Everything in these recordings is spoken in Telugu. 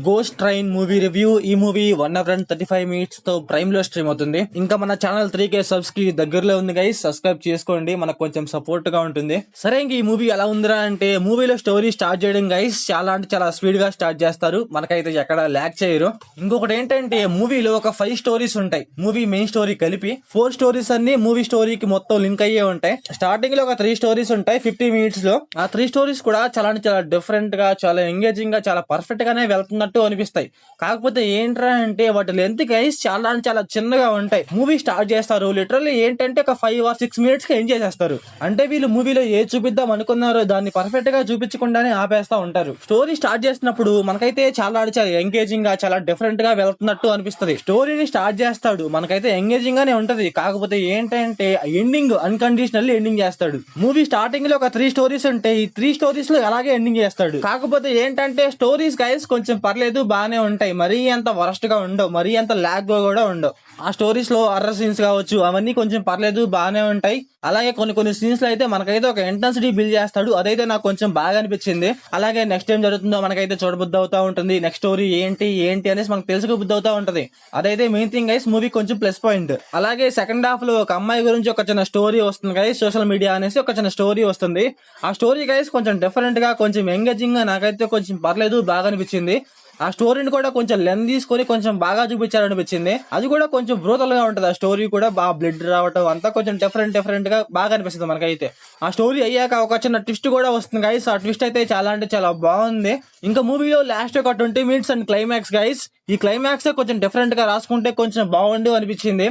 Ghost train movie review. ఈ మూవీ 1:35 తో ప్రైమ్ లో స్ట్రీమ్ అవుతుంది. ఇంకా మన ఛానల్ 3K సబ్స్ కి దగ్గరలో ఉంది గైస్, సబ్స్క్రైబ్ చేసుకోండి, మనకు కొంచెం సపోర్ట్ గా ఉంటుంది. సరే, ఇంక ఈ మూవీ ఎలా ఉందిరా అంటే, మూవీలో స్టోరీ స్టార్ట్ చేయడం గైస్ చాలా అంటే చాలా స్పీడ్ గా స్టార్ట్ చేస్తారు, మనకైతే ఎక్కడ ల్యాక్ చేయరు. ఇంకొకటి ఏంటంటే, మూవీలో ఒక 5 స్టోరీస్ ఉంటాయి, మూవీ మెయిన్ స్టోరీ కలిపి 4 స్టోరీస్ అన్ని మూవీ స్టోరీకి మొత్తం లింక్ అయ్యే ఉంటాయి. స్టార్టింగ్ లో ఒక 3 స్టోరీస్ ఉంటాయి 50 మినిట్స్ లో. ఆ 3 స్టోరీస్ కూడా చాలా అంటే చాలా డిఫరెంట్ గా, చాలా ఎంగేజింగ్ గా, చాలా పర్ఫెక్ట్ గానే వెళ్తున్నట్టు అనిపిస్తాయి. కాకపోతే ఏంట్రా అంటే, వాటి లెంత్ గైస్ చాలా అంటే చాలా చిన్నగా ఉంటాయి. మూవీ స్టార్ట్ చేస్తారు, లిటరల్లీ ఏంటంటే ఒక 5 or 6 మినిట్స్ కి ఎంజాయ్ చేస్తారు. అంటే వీళ్ళు మూవీలో ఏ చూపిద్దాం అనుకున్నారో దాన్ని పర్ఫెక్ట్ గా చూపించకుండానే ఆపేస్తా ఉంటారు. స్టోరీ స్టార్ట్ చేసినప్పుడు మనకైతే చాలా అంటే చాలా ఎంగేజింగ్ గా, చాలా డిఫరెంట్ గా వెళ్తున్నట్టు అనిపిస్తుంది. స్టోరీని స్టార్ట్ చేస్తాడు, మనకైతే ఎంగేజింగ్ గానే ఉంటది. కాకపోతే ఏంటంటే ఎండింగ్ అన్కండిషనల్లీ ఎండింగ్ చేస్తాడు. మూవీ స్టార్టింగ్ లో ఒక 3 స్టోరీస్ ఉంటాయి, ఈ 3 స్టోరీస్ లో అలాగే ఎండింగ్ చేస్తాడు. కాకపోతే ఏంటంటే స్టోరీస్ గైస్ కొంచెం పర్లేదు, బానే ఉంటాయి, మరీ అంత వరస్ట్ గా ఉండవు, మరీ అంత లాగ్ గా కూడా ఉండవు. ఆ స్టోరీస్ లో హర్రర్ సీన్స్ కావచ్చు, అవన్నీ కొంచెం పర్లేదు, బానే ఉంటాయి. అలాగే కొన్ని సీన్స్ లో అయితే మనకైతే ఒక ఇంటెన్సిటీ బిల్డ్ చేస్తాడు, అదైతే నాకు కొంచెం బాగా అనిపించింది. అలాగే నెక్స్ట్ ఏం జరుగుతుందో మనకైతే చూడబుద్ధి అవుతా ఉంటుంది, నెక్స్ట్ స్టోరీ ఏంటి అనేసి మనకు తెలుసుకోబుద్ధి అవుతా ఉంటది. అదైతే మెయిన్ థింగ్ గైస్, మూవీ కొంచెం ప్లస్ పాయింట్. అలాగే సెకండ్ హాఫ్ లో ఒక అమ్మాయి గురించి ఒక చిన్న స్టోరీ వస్తుంది గైస్, సోషల్ మీడియా అనేసి ఒక చిన్న స్టోరీ వస్తుంది. ఆ స్టోరీ గైస్ కొంచెం డిఫరెంట్ గా, కొంచెం ఎంగేజింగ్ గా, నాకైతే కొంచెం పర్లేదు, బాగా అనిపించింది. ఆ స్టోరీని కూడా కొంచెం లెంత్ తీసుకొని కొంచెం బాగా చూపించారనిపించింది. అది కూడా కొంచెం బ్రూటల్ గా ఉంటది. ఆ స్టోరీ కూడా బాగా బ్లడ్ రావటం అంతా కొంచెం డిఫరెంట్ గా బాగా అనిపిస్తుంది మనకైతే. ఆ స్టోరీ అయ్యాక ఒక చిన్న ట్విస్ట్ కూడా వస్తుంది గైస్, ఆ ట్విస్ట్ అయితే చాలా అంటే చాలా బాగుంది. ఇంకా మూవీలో లాస్ట్ ఒక 20 మినిట్స్ అండ్ క్లైమాక్స్ గైస్, ఈ క్లైమాక్స్ కొంచెం డిఫరెంట్ గా రాసుకుంటే కొంచెం బాగుండు అనిపించింది.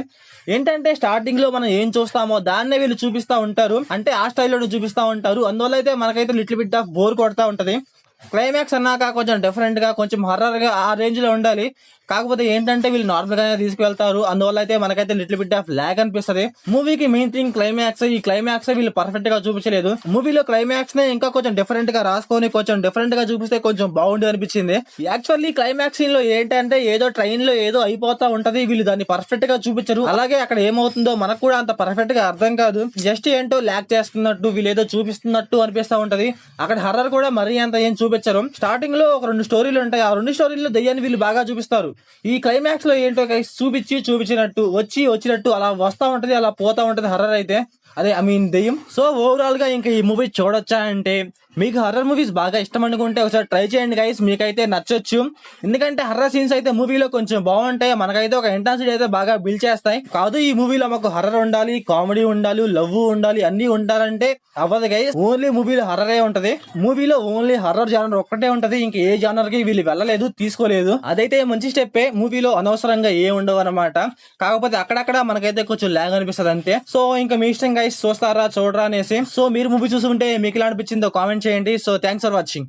ఏంటంటే స్టార్టింగ్ లో మనం ఏం చూస్తామో దాన్నే వీళ్ళు చూపిస్తా ఉంటారు, అంటే ఆ స్టైల్లోనే చూపిస్తా ఉంటారు. అందువల్ల అయితే మనకైతే లిటిల్ బిట్ ఆఫ్ బోర్ కొడతా ఉంటది. క్లైమాక్స్ అన్నాక కొంచెం డిఫరెంట్ గా, కొంచెం హర్రర్ గా ఆ రేంజ్ లో ఉండాలి. కాకపోతే ఏంటంటే వీళ్ళు నార్మల్ గానే తీసుకువెళ్తారు, అందువల్ల అయితే మనకైతే లిటిల్ బిట్ ఆఫ్ లాగ్ అనిపిస్తుంది. మూవీకి మెయిన్ థింగ్ క్లైమాక్స్, ఈ క్లైమాక్స్ వీళ్ళు పర్ఫెక్ట్ గా చూపించలేదు. మూవీలో క్లైమాక్స్ నే ఇంకా కొంచెం డిఫరెంట్ గా రాసుకొని కొంచెం డిఫరెంట్ గా చూపిస్తే కొంచెం బాగుండు అనిపించింది. యాక్చువల్లీ క్లైమాక్స్ సీన్ లో ఏంటంటే ఏదో ట్రైన్ లో ఏదో అయిపోతా ఉంటది, వీళ్ళు దాన్ని పర్ఫెక్ట్ గా చూపించరు. అలాగే అక్కడ ఏమవుతుందో మనకు కూడా అంత పర్ఫెక్ట్ గా అర్థం కాదు, జస్ట్ ఏంటో లాగ్ చేస్తున్నట్టు, వీళ్ళు ఏదో చూపిస్తున్నట్టు అనిపిస్తా ఉంటది. అక్కడ హర్రర్ కూడా మరీ అంత ఏం చూపించరు. స్టార్టింగ్ లో ఒక 2 స్టోరీలు ఉంటాయి, ఆ 2 స్టోరీల్లో దెయ్యాన్ని వీళ్ళు బాగా చూపిస్తారు. ఈ క్లైమాక్స్ లో ఏంటో చూపించినట్టు వచ్చినట్టు అలా వస్తా ఉంటది, అలా పోతా ఉంటది హర్రర్ అయితే, అదే ఐ మీన్ దెయ్యం. సో ఓవరాల్ గా ఇంకా ఈ మూవీ చూడొచ్చా అంటే, మీకు హర్రర్ మూవీస్ బాగా ఇష్టం అనుకుంటే ఒకసారి ట్రై చేయండి గైస్, మీకైతే నచ్చొచ్చు. ఎందుకంటే హర్రర్ సీన్స్ అయితే మూవీలో కొంచెం బాగుంటాయి, మనకైతే ఒక ఇంటెన్సిటీ అయితే బాగా బిల్డ్ చేస్తాయి. కాదు ఈ మూవీలో మాకు హర్రర్ ఉండాలి, కామెడీ ఉండాలి, లవ్ ఉండాలి, అన్ని ఉండాలంటే అవ్వదు గైస్. ఓన్లీ మూవీలో హర్రరే ఉంటది, మూవీలో ఓన్లీ హర్రర్ జానర్ ఒక్కటే ఉంటది, ఇంక ఏ జానర్ కి వీళ్ళు వెళ్ళలేదు, తీసుకోలేదు. అదైతే మంచి స్టెప్పే, మూవీలో అనవసరంగా ఏ ఉండవు అనమాట. కాకపోతే అక్కడక్కడ మనకైతే కొంచెం లాగ్ అనిపిస్తుంది అంతే. సో ఇంకా మీ ఇష్టం గైస్, చూస్తారా చూడరా అనేసి. సో మీరు మూవీ చూసుకుంటే మీకు ఎలా అనిపించిందో కామెంట్ చేయండి. So thanks for watching.